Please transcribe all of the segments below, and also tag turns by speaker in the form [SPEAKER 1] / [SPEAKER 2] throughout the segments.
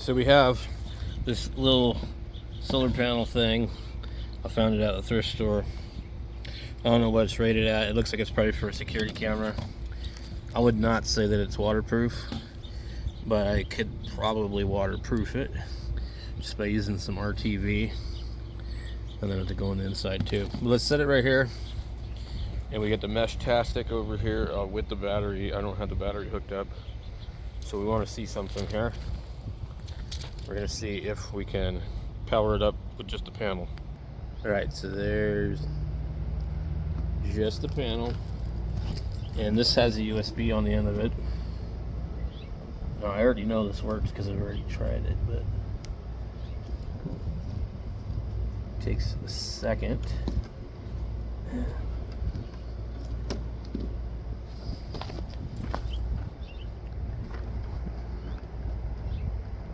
[SPEAKER 1] so we have this little solar panel thing. I found it at the thrift store. I don't know what it's rated at. It looks like it's probably for a security camera. I would not say that it's waterproof, but I could probably waterproof it just by using some RTV, and then have to go on the inside too. But let's set it right here, and we get the meshtastic over here with the battery. I don't have the battery hooked up, so we want to see something here. We're going to see if we can power it up with just the panel. Alright, so there's just the panel, and this has a USB on the end of it. Now, I already know this works because I've already tried it, but it takes a second.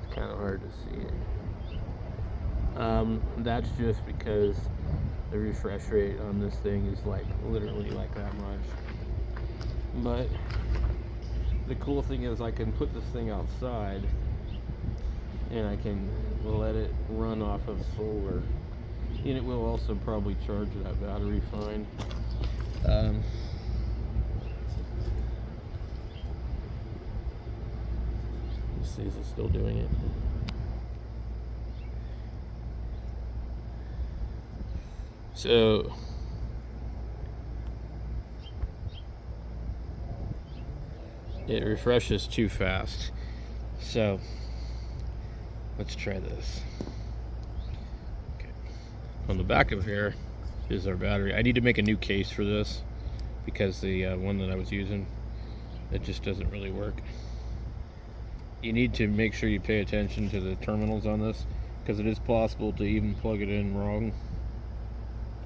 [SPEAKER 1] It's kind of hard to see it. That's just because the refresh rate on this thing is like literally like that much. But the cool thing is I can put this thing outside and I can let it run off of solar, and it will also probably charge that battery fine. Let's see, is it still doing it? So it refreshes too fast. So let's try this. Okay. On the back of here is our battery. I need to make a new case for this because the one that I was using, it just doesn't really work. You need to make sure you pay attention to the terminals on this, because it is possible to even plug it in wrong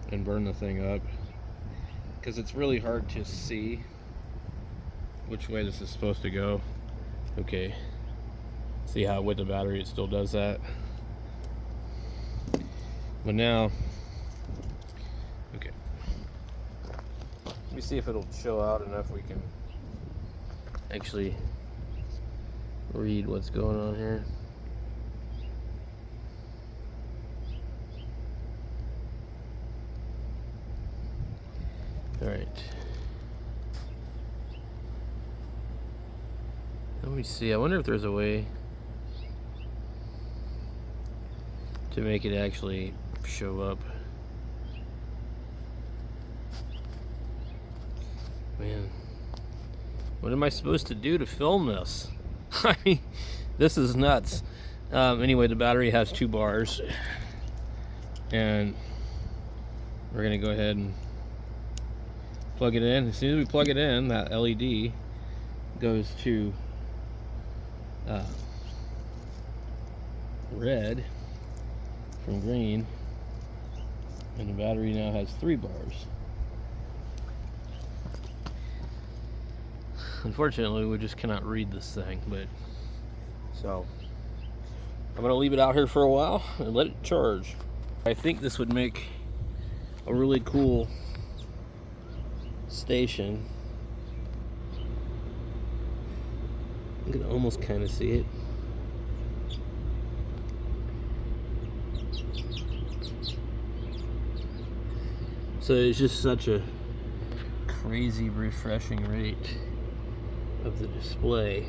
[SPEAKER 1] and burn the thing up, because it's really hard to see which way this is supposed to go. Okay, see how with the battery it still does that? But now, okay, let me see if it'll show out enough we can actually read what's going on here. All right, let me see. I wonder if there's a way to make it actually show up. Man, what am I supposed to do to film this? I mean, this is nuts. Anyway, the battery has 2 bars, and we're gonna go ahead and plug it in. As soon as we plug it in, that LED goes to red from green, and the battery now has 3 bars. Unfortunately, we just cannot read this thing, but so I'm gonna leave it out here for a while and let it charge. I think this would make a really cool station. You can almost kind of see it. So it's just such a crazy refreshing rate of the display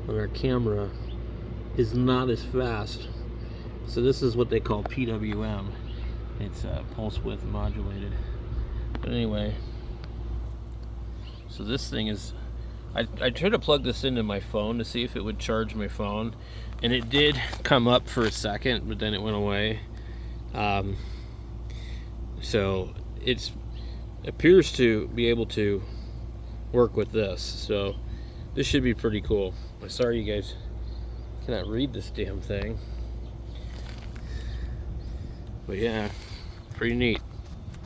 [SPEAKER 1] on our camera is not as fast. So this is what they call PWM. It's pulse width modulated. But anyway, so this thing is, I tried to plug this into my phone to see if it would charge my phone, and it did come up for a second, but then it went away. So it appears to be able to work with this, so this should be pretty cool. I'm sorry you guys cannot read this damn thing, but yeah, pretty neat.